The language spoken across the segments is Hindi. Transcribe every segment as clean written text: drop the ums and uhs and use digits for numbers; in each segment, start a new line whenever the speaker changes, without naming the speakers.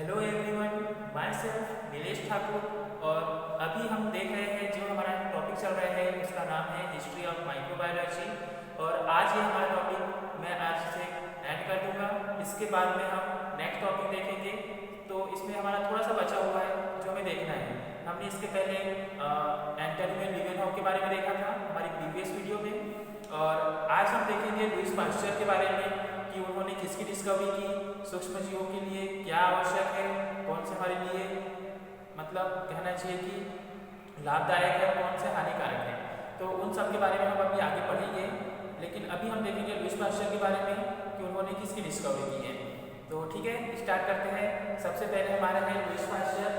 Hello everyone, my self Nilesh Thakur. और अभी हम देख रहे हैं जो हमारा टॉपिक चल रहा है उसका नाम है हिस्ट्री ऑफ माइक्रोबायोलॉजी। और आज ये हमारा टॉपिक मैं आज से एंड कर दूंगा। इसके बाद में हम नेक्स्ट टॉपिक देखेंगे। तो इसमें हमारा थोड़ा सा बचा हुआ है जो हमें देखना है। हमने इसके पहले एंटनी वेन लीवेनहॉफ के बारे में देखा था हमारी प्रीवियस वीडियो में। और आज हम देखेंगे लुईस पास्चर के बारे में कि उन्होंने किसकी डिस्कवरी की, सूक्ष्म जीवों के लिए क्या आवश्यक है, कौन से हमारे लिए मतलब कहना चाहिए कि लाभदायक है, कौन से हानिकारक है। तो उन सब के बारे में हम अभी आगे पढ़ेंगे। लेकिन अभी हम देखेंगे लुईस पास्चर के बारे में कि उन्होंने किसकी डिस्कवरी की है। तो ठीक है, स्टार्ट करते हैं। सबसे पहले हमारा है लुईस पास्चर।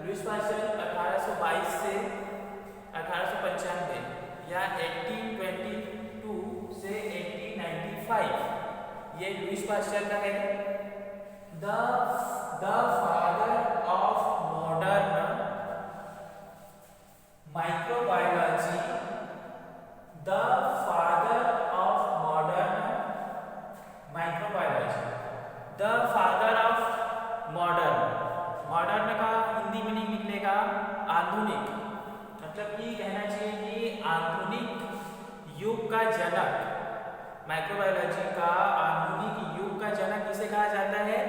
लुईस पास्चर 1822 से 1895 या 1822 से 1895 ये लुईस पास्चर का है। The father of modern microbiology, the father of modern microbiology, the father of modern. Modern का हिंदी मीनिंग निकलेगा आधुनिक, मतलब कि कहना चाहिए कि आधुनिक युग का जनक। माइक्रोबायोलॉजी का आधुनिक युग का जनक किसे कहा जाता है?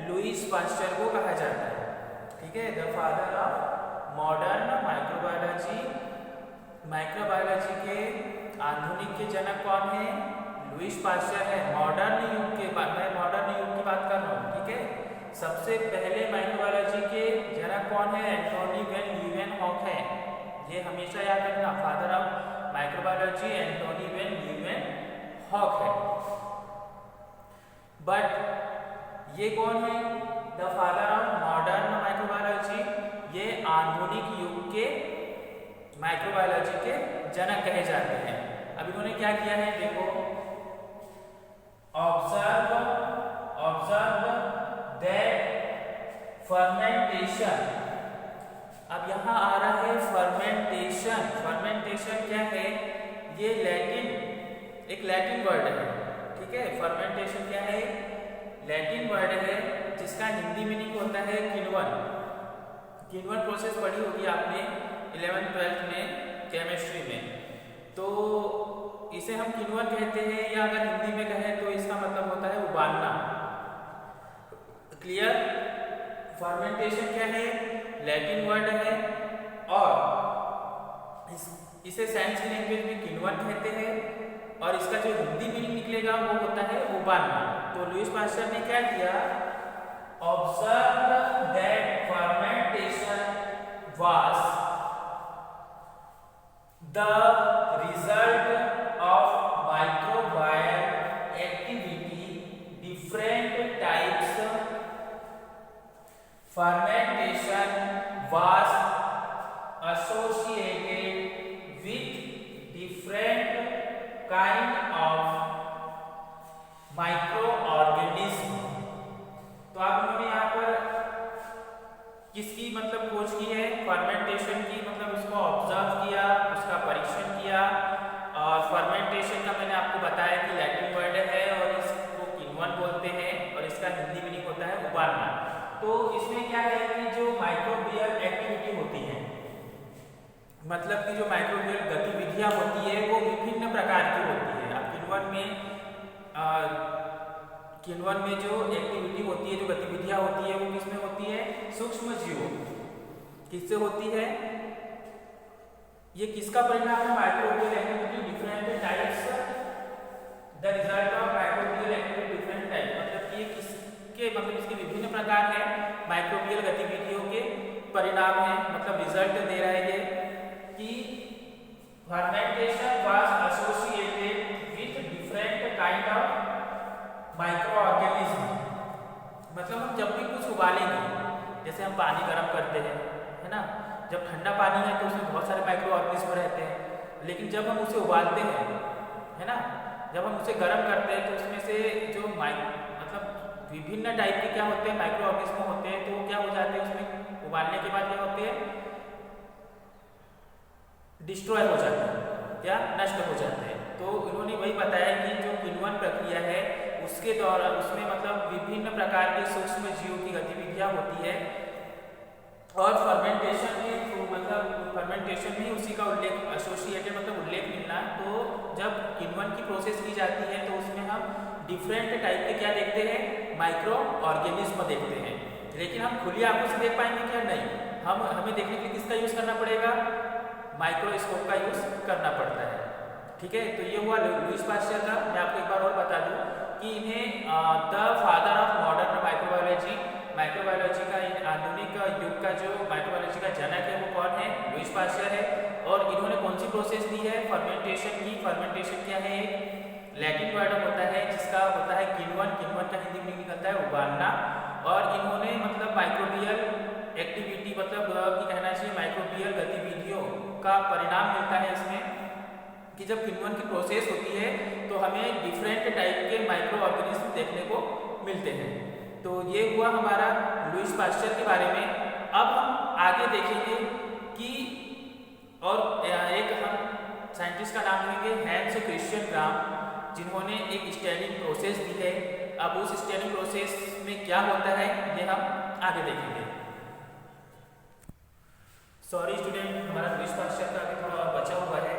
लुईस पास्चर को कहा जाता है। ठीक है, the father of modern microbiology. Microbiology के आधुनिक के जनक कौन है? लुईस पास्चर है। मॉडर्न युग के बाद मैं मॉडर्न युग की बात कर रहा हूँ। ठीक है, सबसे पहले माइक्रोबायोलॉजी के जनक कौन है? एंटनी वेन लीवेनहॉफ है। ये हमेशा याद रखना, father of microbiology Antony van Leeuwenhoek है। बट ये कौन है? The father of modern microbiology. ये आधुनिक युग के माइक्रोबायोलॉजी के जनक कहे जाते हैं। अब इन्होंने क्या किया है देखो, ऑब्जर्व दैट फर्मेंटेशन। अब यहां आ रहा है फर्मेंटेशन। फर्मेंटेशन क्या है? ये एक लैटिन वर्ड है। ठीक है, फर्मेंटेशन क्या है? लैटिन वर्ड है जिसका हिंदी मीनिंग होता है किण्वन। किण्वन प्रोसेस पढ़ी होगी आपने 11th-12th में केमिस्ट्री में। तो इसे हम किण्वन कहते हैं, या अगर हिंदी में कहें तो इसका मतलब होता है उबालना। क्लियर? फर्मेंटेशन क्या है? लैटिन वर्ड है और इसे साइंस की लैंग्वेज में किण्वन कहते हैं। और इसका जो हिंदी मीनिंग निकलेगा वो होता है उबालना। तो लुईस पास्चर ने क्या किया? Observe that fermentation was the result of microbial activity, different types. Fermentation was associated with different kind of microorganism। तो आप इन्होंने यहाँ पर किसकी मतलब खोज की है? फर्मेंटेशन की, मतलब उसको ऑब्जर्व किया, उसका परीक्षण किया। और फर्मेंटेशन का मैंने आपको बताया कि लैटिन वर्ड है और इसको किण्वन बोलते हैं और इसका हिंदी मीनिंग होता है उबालना। तो इसमें क्या है कि जो माइक्रोबियल एक्टिविटी होती है, मतलब कि जो माइक्रोबियल गतिविधियां होती है वो विभिन्न प्रकार की होती है। अब किण्वन में जो एक्टिविटी होती है, जो गतिविधियां होती है वो किसमें होती है? सूक्ष्म जीवों। किससे होती है? ये किसका परिणाम है? Microbial activity different types, the result of microbial activity different type. मतलब कि ये किसके मतलब इसके विभिन्न प्रकार है, माइक्रोबियल गतिविधियों के परिणाम है, मतलब रिजल्ट दे रहा है ये कि fermentation was associated with different kind of microorganism. मतलब हम जब भी कुछ उबालेंगे, जैसे हम पानी गर्म करते हैं, है ना, जब ठंडा पानी है तो उसमें बहुत सारे माइक्रोऑर्गेनिज्म रहते हैं। लेकिन जब हम उसे उबालते हैं, है ना, जब हम उसे गर्म करते हैं तो उसमें से जो मतलब विभिन्न टाइप के क्या होते हैं? माइक्रोऑर्गेनिज्म होते हैं। तो क्या हो जाते हैं? उसमें उबालने के बाद क्या होते हैं? डिस्ट्रॉय हो जाते हैं या नष्ट हो जाते हैं। तो इन्होंने वही बताया कि जो किण्वन प्रक्रिया है उसके दौरान उसमें मतलब विभिन्न प्रकार के सूक्ष्म जीवों की गतिविधि प्रक्रिया होती है और फर्मेंटेशन के थ्रू मतलब फर्मेंटेशन में उसी का उल्लेख एसोसिएटेड मतलब उल्लेख मिलना। तो जब किण्वन की प्रोसेस की जाती है तो उसमें हम डिफरेंट टाइप के क्या देखते हैं, माइक्रो ऑर्गेनिज्म देखते हैं। लेकिन हम खुली आंखों से देख पाएंगे क्या? नहीं, हमें देखने के लिए किसका यूज करना पड़ेगा? माइक्रोस्कोप का यूज करना पड़ता है। ठीक है, तो ये हुआ लुईस पास्चर का। मैं आपको एक बार और बता दूं कि इन्हें the father of modern microbiology का आधुनिक युग का जो माइक्रोबायोलॉजी का जनक है वो कौन है? लुईस पास्चर है। और इन्होंने कौन सी प्रोसेस दी है? फर्मेंटेशन की। फर्मेंटेशन क्या है? लैटिन वर्ड होता है जिसका होता है किण्वन का हिंदी में निकलता है उबालना। और इन्होंने मतलब माइक्रोबियल एक्टिविटी मतलब कि कहना चाहिए माइक्रोबियल गतिविधियों का परिणाम मिलता है इसमें कि जब किण्वन की प्रोसेस होती है तो हमें डिफरेंट टाइप के माइक्रो ऑर्गेनिज्म देखने को मिलते हैं। तो ये हुआ हमारा लुईस पास्चर के बारे में। अब हम आगे देखेंगे कि और एक हम साइंटिस्ट का नाम लेंगे हैंस क्रिश्चियन ग्राम, जिन्होंने एक स्टेनिंग प्रोसेस दी है। अब उस स्टेनिंग प्रोसेस में क्या होता है ये हम आगे देखेंगे। सॉरी स्टूडेंट, हमारा लुईस पास्चर का अभी थोड़ा बचा हुआ है।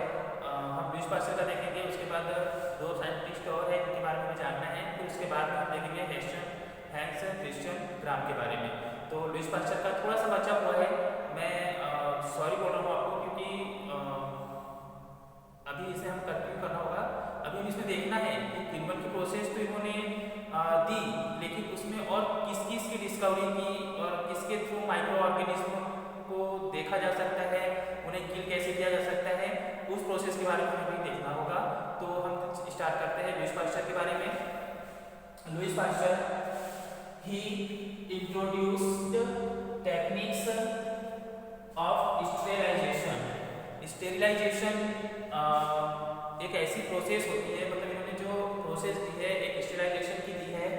हम लुईस पास्चर का देखेंगे, उसके बाद दो साइंटिस्ट और हैं जिनके बारे में हमें जानना है। फिर उसके बाद में हम देखेंगे हैंस क्रिश्चियन ग्राम के बारे में। तो लुईस पास्चर का थोड़ा सा बचा हुआ है। मैं सॉरी बोल रहा हूँ आपको क्योंकि अभी इसे हम कंटिन्यू करना होगा। अभी हम इसमें देखना है कि किण्वन की प्रोसेस तो इन्होंने दी, लेकिन उसमें और किस किस की डिस्कवरी की और किसके थ्रू माइक्रो ऑर्गेनिज्म को देखा जा सकता है, उन्हें किल कैसे किया जा सकता है, उस प्रोसेस के बारे में हमें देखना होगा। तो हम स्टार्ट करते हैं लुईस पास्चर के बारे में। Louis Pasteur he introduced techniques of sterilization। Sterilization एक ऐसी प्रोसेस होती है, मतलब इन्होंने जो प्रोसेस दी है एक स्टेरिलाइजेशन की दी है,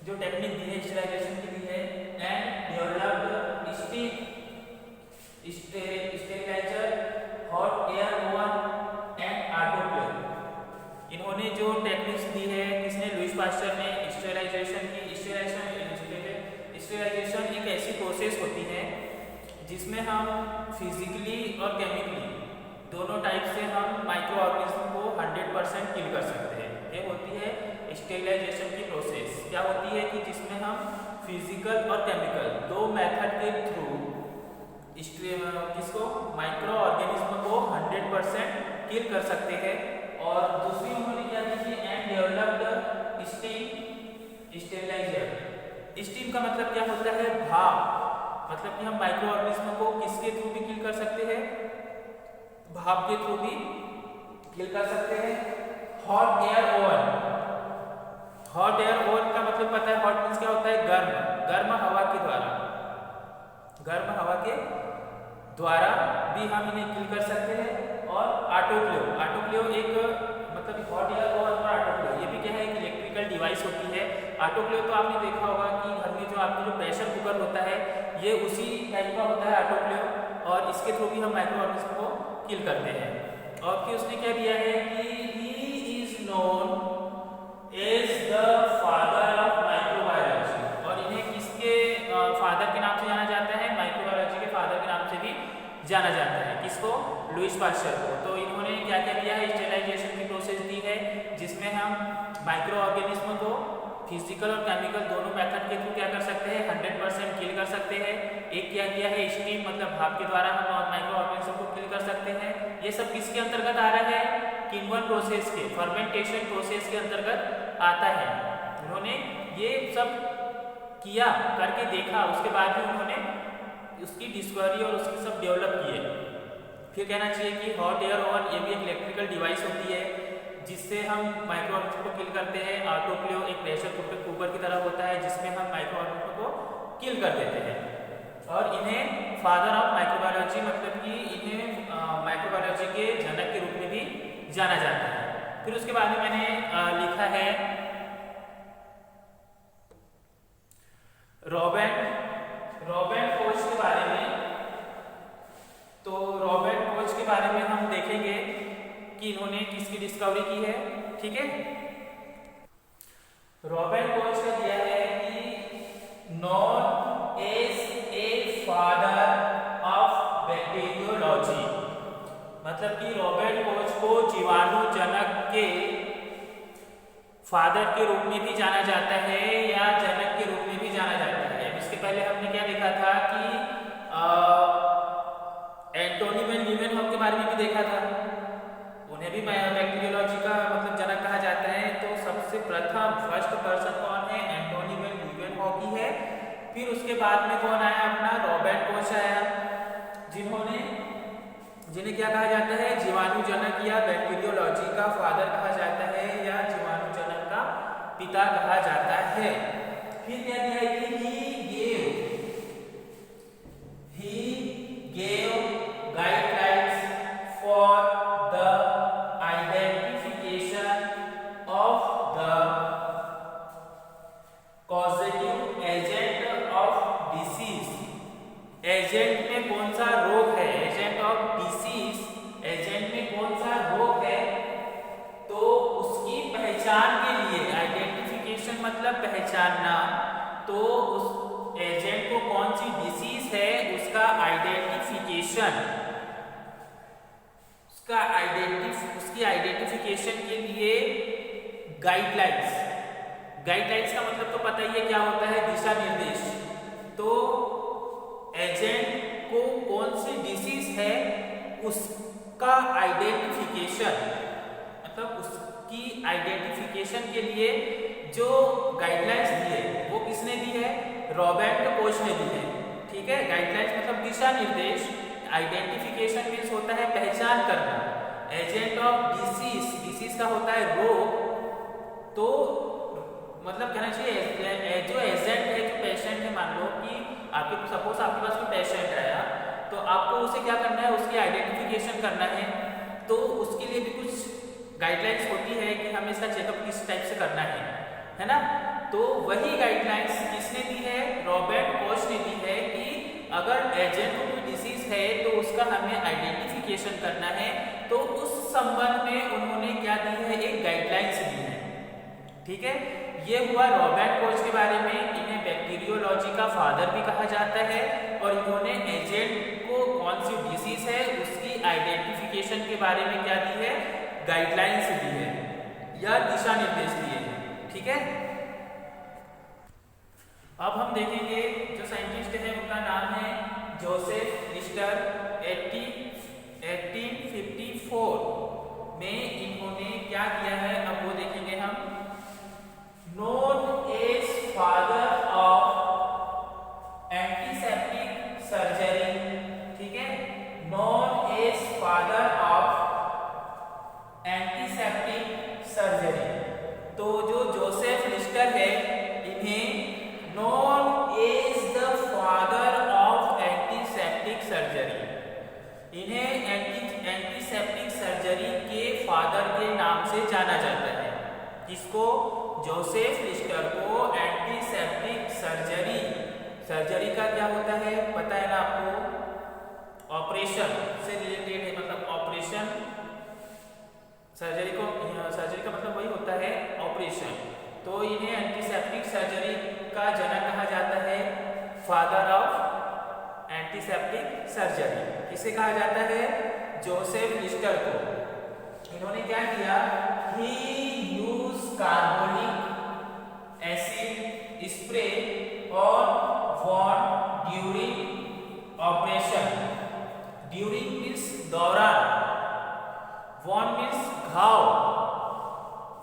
जो टेक्निक दी है स्टेरिलाइजेशन की दी है। And developed steriliser, hot air oven and autoclave. इन्होंने जो टेक्निक्स दी है किसने? लुईस पास्चर ने स्टेरिलाइजेशन की। स्टेरिलाइजेशन एक ऐसी प्रोसेस होती है जिसमें हम फिजिकली और केमिकली दोनों टाइप से हम माइक्रो ऑर्गेनिज्म को 100% किल कर सकते हैं। ये होती है स्टेरिलाइजेशन की प्रोसेस। क्या होती है कि जिसमें हम फिजिकल और केमिकल दो मेथड के थ्रू किसको? माइक्रो ऑर्गेनिज्म को 100% किल कर सकते हैं। और दूसरी उन्होंने क्या दी थी? And developed steam steriliser. Steam का मतलब क्या होता है? भाप। मतलब कि हम माइक्रो ऑर्गेनिज्म को किसके थ्रू भी किल कर सकते हैं? भाप के थ्रू भी किल कर सकते हैं। Hot air oven. Hot air oven का मतलब पता है? हॉट मींस क्या होता है? गर्म हवा के द्वारा। गर्म हवा के द्वारा भी हम इन्हें किल कर सकते हैं। और ऑटोक्लेव एक मतलब हॉट एयर ओवन और ऑटोक्लेव ये भी क्या है? एक इलेक्ट्रिकल डिवाइस होती है। ऑटोक्लेव तो आपने देखा होगा कि घर में जो आपका जो प्रेशर कुकर होता है ये उसी टाइप का होता है ऑटोक्लेव, और इसके थ्रू भी हम माइक्रो ऑर्गेनिज्म को किल करते हैं। और फिर उसने क्या दिया है कि he is known as the father of microbiology. और इन्हें किसके फादर के नाम से जाना जाता है? माइक्रोबायोलॉजी के फादर के नाम से भी जाना जाता है। किसको? लुईस पास्चर को। तो इन्होंने क्या क्या किया है? स्टेरिलाइजेशन की प्रोसेस दी है जिसमें हम माइक्रो ऑर्गेनिज्म को फिजिकल और केमिकल दोनों मेथड के थ्रू क्या कर सकते हैं? 100% किल कर सकते हैं। एक क्या किया है? स्टीम मतलब भाप के द्वारा हम माइक्रो ऑर्गेनिज्म को किल कर सकते हैं। ये सब किसके अंतर्गत आ रहा है? किण्वन प्रोसेस के, फर्मेंटेशन प्रोसेस के अंतर्गत आता है। उन्होंने ये सब किया, करके देखा, उसके बाद ही उन्होंने उसकी डिस्कवरी और उसकी सब डेवलप किए। फिर कहना चाहिए कि हॉट एयर ओवन ये भी एक इलेक्ट्रिकल डिवाइस होती है जिससे हम माइक्रो ऑर्गेनिज्म को किल करते हैं। ऑटोक्लेव एक प्रेशर कुकर की तरह होता है जिसमें हम माइक्रो ऑर्गेनिज्म को किल कर देते हैं। और इन्हें फादर ऑफ माइक्रोबायोलॉजी मतलब कि इन्हें माइक्रोबायोलॉजी के जनक के रूप में भी जाना जाता है। फिर उसके बाद में मैंने लिखा है रॉबर्ट कोच के बारे में। तो रॉबर्ट कोच के बारे में हम देखेंगे कि इन्होंने किसकी डिस्कवरी की है। ठीक है, रॉबर्ट कोच का दिया है कि 9 के फादर के रूप में भी जाना जाता है या जनक के रूप में भी जाना जाता है। इसके पहले हमने क्या देखा था कि एंटोनी वैन लीeuwenhoek के बारे में भी देखा था, उन्हें भी बैक्टीरियोलॉजी का मतलब जनक कहा जाता है। तो सबसे प्रथम फर्स्ट पर्सन कौन है? एंटोनी वैन लीeuwenhoek ही है। फिर उसके बाद में कौन आया? अपना रॉबर्ट कोच आया, जिन्हें क्या कहा जाता है? जीवाणु जनक या बैक्टीरियोलॉजी का फादर कहा जाता है या जीवाणु जनक का पिता कहा जाता है। फिर क्या दिया है कि he gave guidelines for the identification of the causative agent of disease। Agent में कौन सा रोग है? एजेंट ऑफ डिसीज, एजेंट में कौन सा रोग है? तो उसकी पहचान के लिए, आइडेंटिफिकेशन मतलब पहचानना, तो उस एजेंट को कौन सी डिसीज है उसका आइडेंटिफिकेशन, उसकी आइडेंटिफिकेशन के लिए गाइडलाइंस। गाइडलाइंस का मतलब तो पता ही है क्या होता है? दिशा निर्देश। तो एजेंट को कौन सी डिसीज है उसका आइडेंटिफिकेशन, मतलब उसकी आइडेंटिफिकेशन के लिए जो गाइडलाइंस दी है वो किसने दी है? रॉबर्ट कोच ने दी है। ठीक है, गाइडलाइंस मतलब दिशा निर्देश, आइडेंटिफिकेशन मीन्स होता है पहचान करना। एजेंट ऑफ डिसीज, डिसीज का होता है रोग, तो मतलब कहना चाहिए जो एजेंट है, जो पेशेंट है, मान लो कि आपके सपोज आपके पास कोई पेशेंट आया, तो आपको उसे क्या करना है? उसकी आइडेंटिफिकेशन करना है। तो उसके लिए भी कुछ गाइडलाइंस होती है कि हमें इसका चेकअप किस टाइप से करना है ना? तो वही गाइडलाइंस किसने दी है? रॉबर्ट कोच ने दी है कि अगर एजेंट को कोई डिसीज है तो उसका हमें आइडेंटिफिकेशन करना है। तो उस संबंध में उन्होंने क्या दी है? एक गाइडलाइंस दी है। ठीक है, ये हुआ रॉबर्ट कोच के बारे में। इन्हें बैक्टीरियोलॉजी का फादर भी कहा जाता है और इन्होंने एजेंट को कौन सी डिसीज है उसकी आइडेंटिफिकेशन के बारे में क्या दी है? गाइडलाइंस दी है या दिशा निर्देश दिए हैं। ठीक है, अब हम देखेंगे जो साइंटिस्ट है उनका नाम है जोसेफ लिस्टर। 1854 में इन्होंने क्या किया है अब वो देखेंगे हम। known as father of antiseptic surgery, ठीक है, known as father of antiseptic surgery। तो जो जोसेफ लिस्टर है इन्हें known as the father of antiseptic surgery, इन्हें एंटीसेप्टिक सर्जरी के फादर के नाम से जाना जाता है। किसको? जोसेफ लिस्टर को एंटीसेप्टिक सर्जरी, सर्जरी का क्या होता है पता है ना आपको? ऑपरेशन से रिलेटेड है, मतलब ऑपरेशन, सर्जरी का मतलब वही होता है ऑपरेशन। तो इन्हें एंटीसेप्टिक सर्जरी का जनक कहा जाता है, फादर ऑफ एंटीसेप्टिक सर्जरी। किसे कहा जाता है? जोसेफ लिस्टर को। इन्होंने क्या किया? He use carbonic acid spray और wound during operation. During means दौरान, वॉन मीन्स घाव,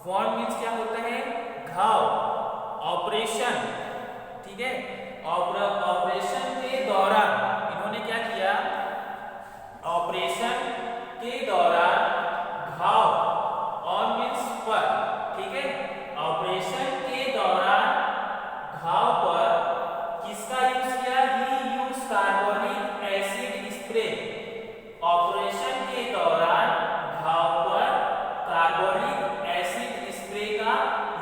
वॉन मीन्स क्या होता है? घाव। ऑपरेशन, ठीक है, ऑपरेशन के दौरान इन्होंने क्या किया? ऑपरेशन के दौरान घाव, ऑन मीन्स पर, ठीक है, ऑपरेशन के दौरान घाव पर किसका यूज किया? He use carbonic acid spray. Operation के दौरान घाव पर कार्बोनिक एसिड स्प्रे का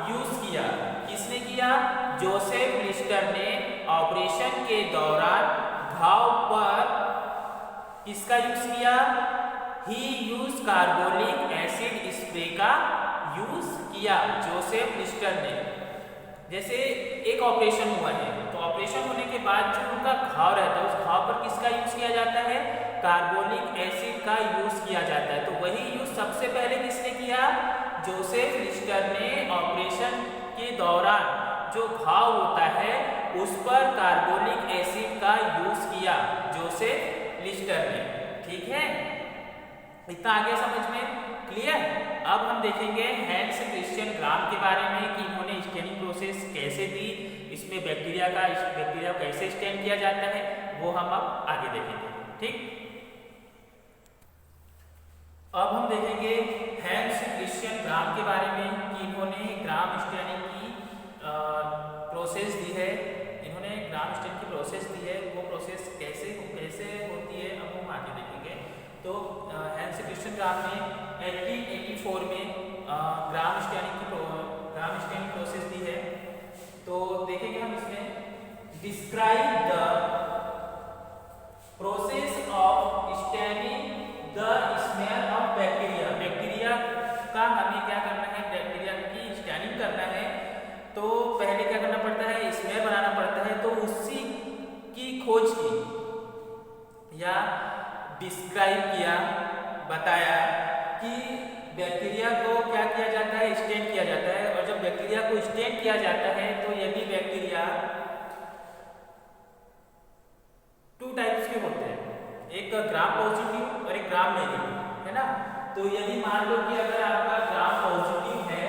यूज किया। किसने किया? जोसेफ लिस्टर ने ऑपरेशन के दौरान घाव पर किसका यूज किया? He use carbonic acid spray का यूज किया जोसेफ लिस्टर ने। जैसे एक ऑपरेशन हुआ है तो ऑपरेशन होने के बाद जो उनका घाव रहता है उस घाव पर किसका यूज किया जाता है? कार्बोनिक एसिड का यूज किया जाता है। तो वही यूज सबसे पहले किसने किया? जोसेफ लिस्टर ने ऑपरेशन के दौरान जो घाव होता है उस पर कार्बोनिक एसिड का यूज किया, जोसेफ लिस्टर ने। ठीक है, इतना आगे समझ में क्लियर। अब हम देखेंगे हैंस क्रिश्चियन ग्राम के बारे में कि इन्होंने स्टेनिंग प्रोसेस कैसे दी, इसमें बैक्टीरिया को कैसे स्टेन किया जाता है, वो हम अब आगे देखेंगे। ठीक, अब हम देखेंगे हैंस क्रिश्चियन ग्राम के बारे में कि इन्होंने ग्राम स्टेनिंग की प्रोसेस दी है। इन्होंने ग्राम स्टेनिंग की प्रोसेस दी है, वो प्रोसेस कैसे होती है अब हम आगे देखेंगे। तो हैंस क्रिश्चियन ग्राम ने 1884 में ग्राम स्टेनिंग प्रोसेस दी है। तो देखेंगे हम इसमें describe the process of staining the smell of bacteria. Bacteria का हमें क्या करना है, बैक्टीरिया की स्टेनिंग करना है तो पहले क्या करना पड़ता है, स्मेल बनाना पड़ता है। तो उसी की खोज की या डिस्क्राइब किया, बताया कि बैक्टीरिया को क्या किया जाता है, स्टेन किया जाता है। और जब बैक्टीरिया को स्टेन किया जाता है तो यदि बैक्टीरिया 2 टाइप्स के होते हैं, एक ग्राम पॉजिटिव और एक ग्राम नेगेटिव, है ना। तो यदि मान लो कि अगर आपका ग्राम पॉजिटिव है,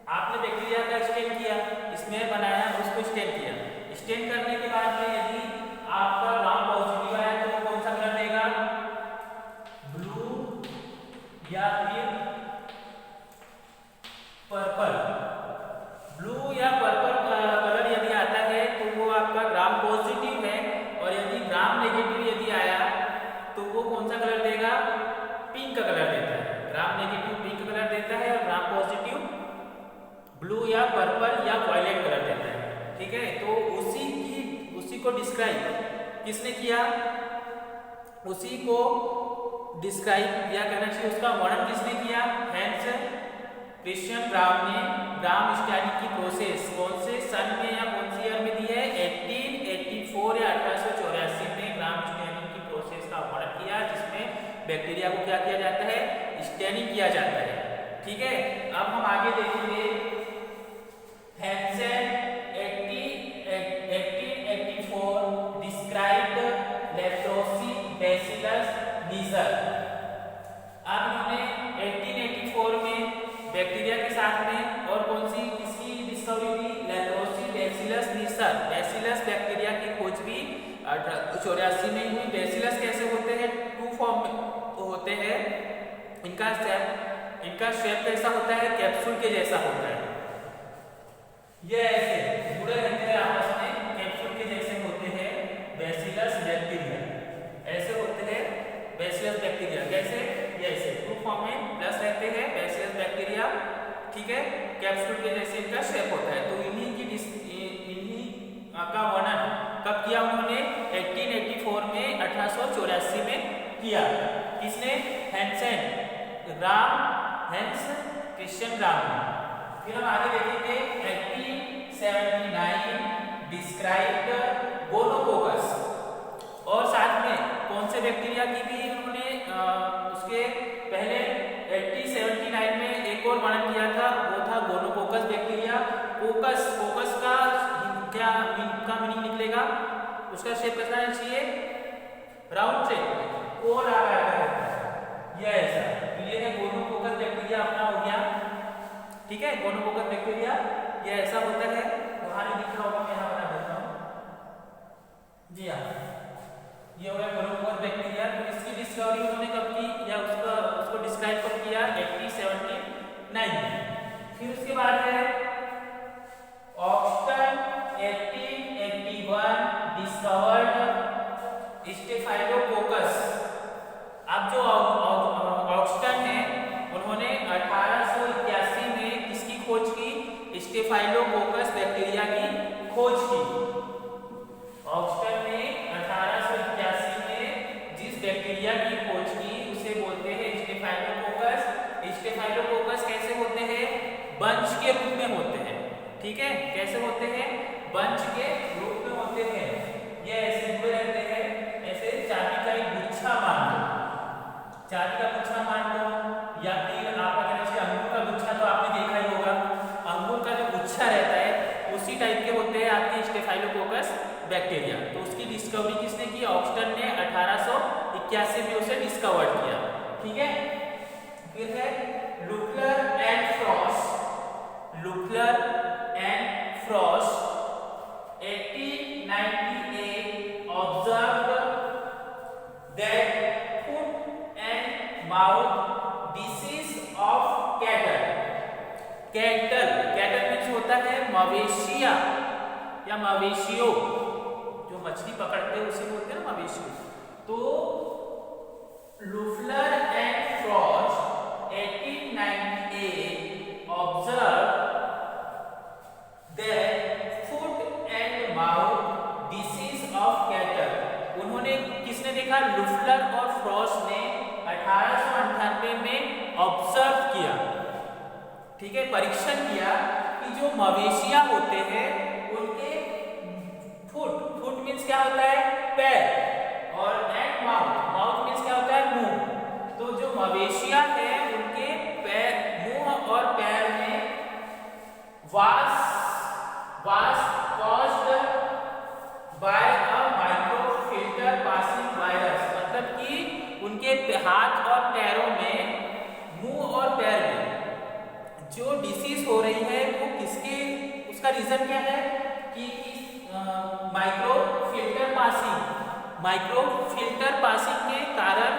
आपने बैक्टीरिया का स्टेन किया, स्मेल बनाया, उसको स्टेन किया। स्टेन करने के बाद में यदि आपका ग्राम पॉजिटिव आया तो कौन सा कलर देगा, ब्लू या फिर पर्पल। ब्लू या पर्पल कलर यदि आता है तो वो आपका ग्राम पॉजिटिव है। और यदि ग्राम नेगेटिव यदि आया तो वो कौन सा कलर देगा, पिंक का कलर देता है। ग्राम नेगेटिव पिंक कलर देता है और ग्राम पॉजिटिव ब्लू या पर्पल या वायलेट कलर देता है। ठीक है, तो उसी को डिस्क्राइब किसने किया, उसी को डिस्क्राइब या कहना चाहिए उसका वर्णन किसने किया, हैंस क्रिश्चियन ग्राम ने ग्राम स्टेनिंग की प्रोसेस कौन से सन में या कौन सी ईयर में दी है, 1884 या 1884 में ग्राम स्टेनिंग की प्रोसेस का वर्णन किया, जिसमें बैक्टीरिया को क्या किया जाता है, स्टेनिंग किया जाता है। ठीक है, अब हम आगे देखेंगे हैंसेन 1884 डिस्क्राइब्ड लेप्रोसी बैसिलस नीजर। अब इन्होंने 1884 में बैक्टीरिया के साथ में और कौन सी किसकी डिस्कवरी हुई, लेप्रोसी बैसिलस नीजर। बैसिलस बैक्टीरिया की खोज भी 1884 में हुई। बैसिलस कैसे होते हैं, 2 फॉर्म में होते हैं। इनका शेप कैसा होता है, कैप्सूल के जैसा होता है। ये ऐसे जुड़े रहते हैं आपस में, कैप्सूल के जैसे होते हैं बैसिलस बैक्टीरिया। ऐसे होते हैं बैसिलस बैक्टीरिया, कैसे, ये ऐसे 2 फॉर्म में प्लस रहते हैं बैसिलस बैक्टीरिया। ठीक है, कैप्सूल के जैसे इनका शेप होता है। तो इन्हीं का वर्णन कब किया उन्होंने, 1884 में 1884 में किया। किसने, हैंस क्रिश्चियन ग्राम। फिर हम आगे देखेंगे 1879 डिस्क्राइब्ड गोनोकोकस। और साथ में कौन से बैक्टीरिया की भी उन्होंने उसके पहले 1879 में एक और वर्णन किया था, वो था गोनोकोकस बैक्टीरिया। कोकस का क्या मीनिंग निकलेगा, उसका शेप कैसा रहना चाहिए, राउंड शेप, कोन आकार का रहता है, ये ऐसा। तो ये है गोनोकोकस बैक्टीरिया अपना हो गया। ठीक है, गोनोकोकस बैक्टीरिया ये ऐसा होता है, वहां नहीं दिख रहा होगा, मैं यहाँ बना देता हूँ। जी हाँ, ये हो गया गोनोकोकस बैक्टीरिया। तो इसकी डिस्कवरी उन्होंने कब की या उसको डिस्क्राइब कब किया, 1879 में। फिर उसके बाद है ऑक्सटन 1881 डिस्कवर्ड स्टेफाइलोकोकस। अब जो ऑक्सटन है उन्होंने 1881 में किसकी खोज की, स्टेफाइलोकोकस बैक्टीरिया की खोज की। ऑक्सटन ने 1881 में जिस बैक्टीरिया की खोज की उसे बोलते हैं स्टेफाइलोकोकस। स्टेफाइलोकोकस कैसे होते हैं, बंच के रूप में होते हैं। ठीक है, कैसे होते हैं, बंच के रूप में होते हैं। ये ऐसे जुड़े रहते हैं, ऐसे चाबी का एक गुच्छा चांदी का गुच्छा मान लो, या फिर आप अगर ऐसे अंगूर का गुच्छा तो आपने देखा ही होगा, अंगूर का जो गुच्छा रहता है उसी टाइप के होते हैं आपके स्टेफाइलोकोकस बैक्टीरिया। तो उसकी डिस्कवरी किसने की? ऑक्सटन ने 1881 में उसे डिस्कवर किया। ठीक है, फिर है Loeffler and Frosch. Loeffler and Frosch 1898 observed that foot and mouth disease of cattle. Cattle, cattle means होता है मवेशिया या मवेशियों, जो मछली पकड़ते हैं उसे बोलते हैं ना मवेशियों। तो Loeffler and Frosch 1898 observe that foot and mouth disease of cattle. उन्होंने, किसने देखा? लुफलर और फ्रॉस्ट ने 1898 में ऑब्जर्व किया, ठीक है, परीक्षण किया कि जो मवेशिया होते हैं उनके फुट मीन्स क्या होता है? पैर, और एंड माउथ मीन्स क्या होता है? मुंह। तो जो मवेशिया है उनके पैर, मुंह और पैर में वास caused by a microfilter passing virus, मतलब कि उनके हाथ और पैरों में, मुंह और पैर में जो डिसीज हो रही है वो किसके, उसका रीजन क्या है कि माइक्रोफिल्टर पासिंग के कारण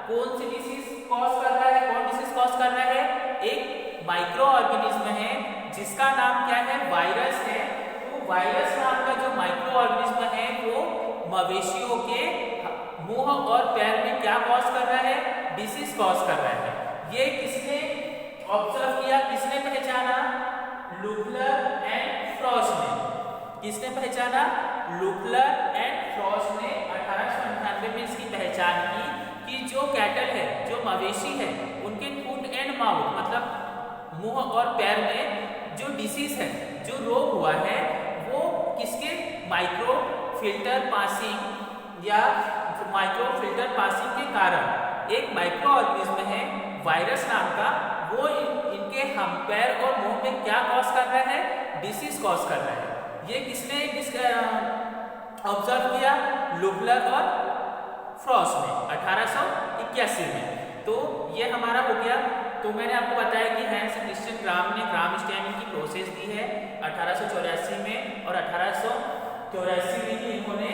कौन सी डिसीज कॉज कर रहा है? कौन डिसीज कॉज कर रहा है? एक माइक्रो ऑर्गेनिज्म है जिसका नाम क्या है? वायरस है। तो वायरस नाम का जो माइक्रो ऑर्गेनिज्म है वो मवेशियों के मुंह और पैर में क्या कॉज कर रहा है? डिसीज कॉज कर रहा है। ये किसने ऑब्जर्व किया, किसने पहचाना? लुफलर एंड फ्रॉस्ट ने। किसने पहचाना? लुफलर एंड फ्रॉस्ट ने 1898 में इसकी पहचान की कि जो कैटल है, जो मवेशी है, उनके फुट एंड माउथ मतलब मुंह और पैर में जो डिसीज है, जो रोग हुआ है, वो किसके? माइक्रो फिल्टर पासिंग या माइक्रोफिल्टर पासिंग के कारण एक माइक्रो ऑर्गेनिज्म है वायरस नाम का, वो इनके हम पैर और मुंह में क्या कॉज कर रहा है? डिसीज कॉज कर रहा है। ये किसने ऑब्जर्व किया? लुफलर और फ्रॉस्ट ने 1881 में। तो ये हमारा हो गया। तो मैंने आपको बताया कि हैंस क्रिश्चियन ग्राम ने ग्राम स्टैनिंग की प्रोसेस दी है 1884 में, और 1884 में ही इन्होंने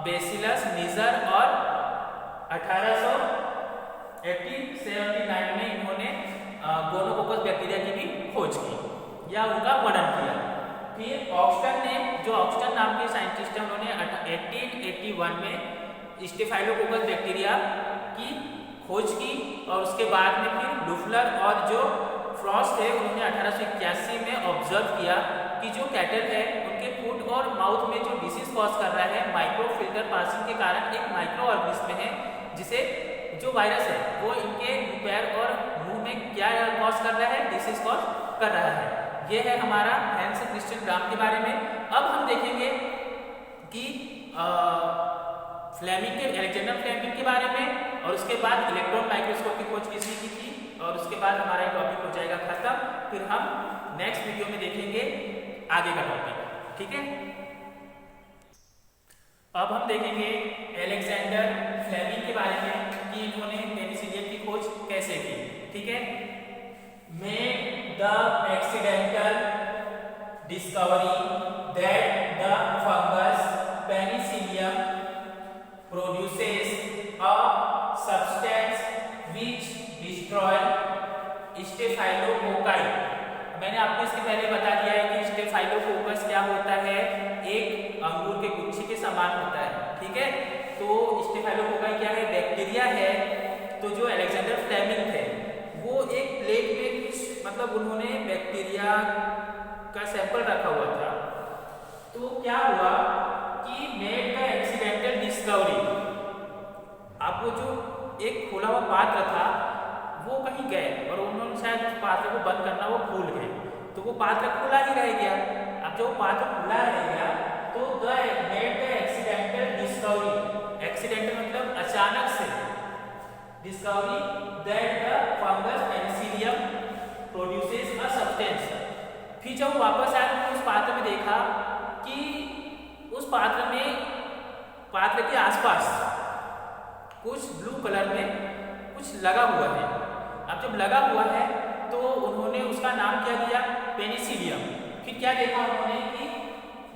बेसिलस निजर, और 1879 में इन्होंने गोनोकोकस बैक्टीरिया की भी खोज की या उनका वर्णन किया। फिर ऑक्सटन ने, जो ऑक्सटन नाम के साइंटिस्ट हैं, उन्होंने 1881 में स्टेफाइलोकोकस बैक्टीरिया की खोज की, और उसके बाद में फिर लुफलर और जो फ्रॉस्ट है उन्होंने 1881 में ऑब्जर्व किया कि जो कैटल है उनके फुट और माउथ में जो डिसीज कॉज कर रहा है माइक्रोफिल्टर पासिंग के कारण एक माइक्रो ऑर्गेनिज्म है, जिसे जो वायरस है वो इनके पैर और मुंह में क्या कॉज कर रहा है? डिसीज कॉज कर रहा है। ये है हमारा हैंस क्रिश्चियन ग्राम के बारे में। अब हम देखेंगे कि फ्लेमिंग के, अलेक्जेंडर फ्लेमिंग के बारे में, और उसके बाद इलेक्ट्रॉन माइक्रोस्कोप की खोज किसने की थी, और उसके बाद हमारा टॉपिक हो जाएगा खत्म। फिर हम नेक्स्ट वीडियो में देखेंगे आगे का टॉपिक। ठीक है, अब हम देखेंगे अलेक्जेंडर फ्लेमिंग के बारे में कि इन्होंने पेनिसिलियम की खोज कैसे की। ठीक है, made the accidental discovery that the fungus Penicillium produces a substance which destroy staphylococci. मैंने आपको इसके पहले बता दिया है कि स्टेफाइलोकोकस क्या होता है? एक अंगूर के गुच्छे के समान होता है। ठीक है, तो स्टेफाइलोकोकाई क्या है? बैक्टीरिया है। तो जो अलेक्जेंडर फ्लेमिंग थे वो एक प्लेट पे कुछ, मतलब उन्होंने बैक्टीरिया का सैंपल रखा हुआ था। तो क्या हुआ कि मेड द एक्सीडेंटल डिस्कवरी, आपको जो एक खुला हुआ पात्र था वो कहीं गए और उन्होंने शायद उस पात्र को बंद करना वो भूल गए, तो वो पात्र खुला ही रह गया। अब जब वो पात्र खुला रह गया तो the made the accidental discovery, accidental मतलब अचानक से, discovery that the fungus Penicillium produces a substance। फिर जब वापस आया तो उस पात्र में देखा कि उस पात्र के आसपास कुछ ब्लू कलर में कुछ लगा हुआ है। अब जब लगा हुआ है तो उन्होंने उसका नाम क्या दिया, पेनिसिलियम। फिर क्या देखा उन्होंने कि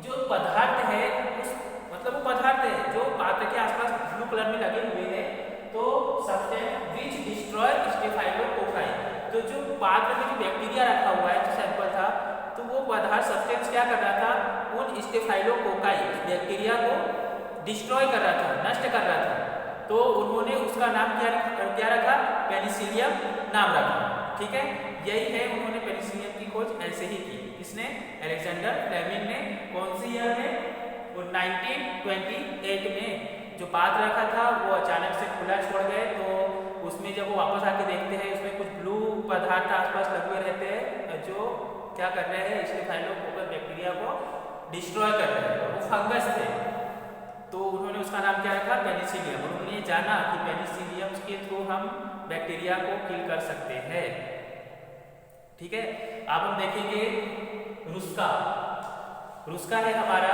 जो पदार्थ है वो पदार्थ है जो पात्र के आसपास ब्लू कलर में लगे हुए हैं, तो सब्सटेंस विच डिस्ट्रॉय स्टेफाइलोकोकाई। तो जो पात्र में जो बैक्टीरिया रखा हुआ है, जो सैंपल था, तो वो पदार्थ सब्सटेंस क्या कर रहा था, उन स्टेफाइलोकोकाई बैक्टीरिया को डिस्ट्रॉय कर रहा था, नष्ट कर रहा था। तो उन्होंने उसका नाम क्या रखा, पेनिसिलियम नाम रखा। ठीक है, यही है, उन्होंने पेनिसिलियम की खोज ऐसे ही की। किसने, अलेक्जेंडर फ्लेमिंग ने। कौन सी ईयर में, 1928 में। जो पात्र रखा था वो अचानक से खुला छोड़ गए, तो उसमें जब वो वापस आके देखते हैं उसमें कुछ ब्लू पदार्थ आसपास लगे रहते हैं जो क्या कर रहे हैं, स्टेफाइलोकोकस बैक्टीरिया को डिस्ट्रॉय कर रहे हैं। वो फंगस थे, तो उन्होंने उसका नाम क्या रखा, पेनिसिलियम। उन्होंने ये जाना कि पेनिसिलियम के थ्रू हम बैक्टीरिया को किल कर सकते हैं। ठीक है, अब हम देखेंगे रुस्का। रुस्का है हमारा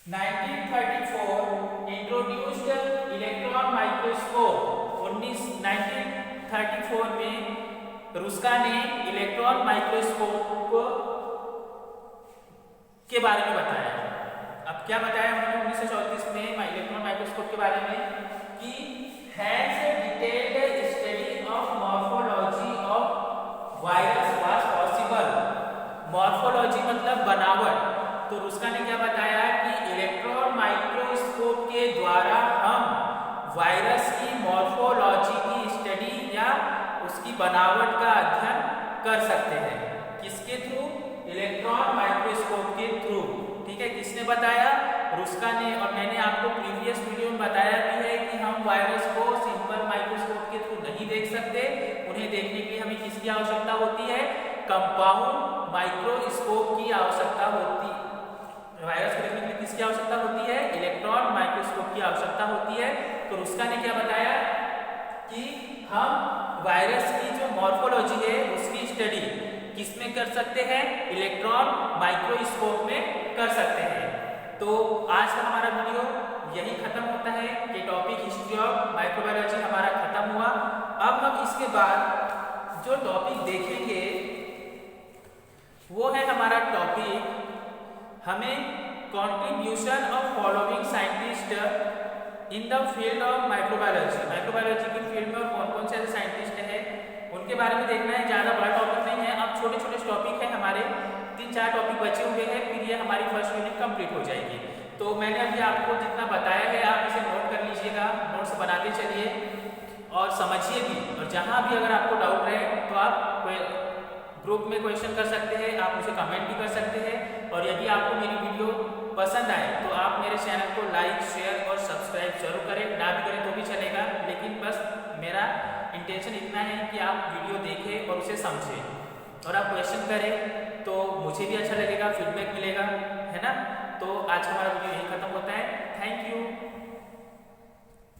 1934 इंट्रोड्यूस्ड इलेक्ट्रॉन माइक्रोस्कोप। 1934 में रुस्का ने इलेक्ट्रॉन माइक्रोस्कोप के बारे में बताया। अब क्या बताया उन्होंने 1934 में इलेक्ट्रॉन माइक्रोस्कोप के बारे में कि has detailed study of morphology of virus was possible. Morphology मतलब बनावट। तो रुस्का ने क्या बताया कि इलेक्ट्रॉन माइक्रोस्कोप के द्वारा हम वायरस की मॉर्फोलॉजी की स्टडी या उसकी बनावट का अध्ययन कर सकते हैं। किसके थ्रू, इलेक्ट्रॉन माइक्रोस्कोप के थ्रू। ठीक है, किसने बताया, रुस्का ने। और मैंने आपको प्रीवियस वीडियो में बताया भी है कि हम वायरस को सिंपल माइक्रोस्कोप के थ्रू नहीं देख सकते, उन्हें देखने के लिए हमें किसकी आवश्यकता होती है, कंपाउंड माइक्रोस्कोप की आवश्यकता होती है। वायरस को देखने के लिए किसकी आवश्यकता होती है, इलेक्ट्रॉन माइक्रोस्कोप की आवश्यकता होती है। तो रुस्का ने क्या बताया कि हम वायरस की जो मॉर्फोलॉजी है उसकी स्टडी किसमें कर सकते हैं, इलेक्ट्रॉन माइक्रोस्कोप में कर सकते हैं। तो आज का हमारा वीडियो यही खत्म होता है कि टॉपिक हिस्ट्री ऑफ माइक्रोबायोलॉजी हमारा खत्म हुआ। अब हम इसके बाद जो टॉपिक देखेंगे वो है हमारा टॉपिक, हमें contribution of following scientist in the field of microbiology. Microbiology की फील्ड में और कौन कौन से ऐसे साइंटिस्ट हैं उनके बारे में देखना है। ज़्यादा बड़ा टॉपिक नहीं है, अब छोटे छोटे टॉपिक है हमारे, 3-4 टॉपिक बचे हुए हैं, फिर ये हमारी फर्स्ट यूनिट कंप्लीट हो जाएगी। तो मैंने अभी आपको जितना बताया है आप इसे नोट कर लीजिएगा, नोट्स बनाते चलिए और समझिए भी। और जहाँ भी अगर आपको डाउट रहे तो आप ग्रुप में क्वेश्चन कर सकते हैं, आप मुझे कमेंट भी कर सकते हैं। और यदि आपको मेरी वीडियो पसंद आए तो आप मेरे चैनल को लाइक, शेयर और सब्सक्राइब जरूर करें। ना भी करें तो भी चलेगा, लेकिन बस मेरा इंटेंशन इतना है कि आप वीडियो देखें और उसे समझें और आप क्वेश्चन करें तो मुझे भी अच्छा लगेगा, फीडबैक मिलेगा, है ना। तो आज हमारा वीडियो यही खत्म होता है। Thank you.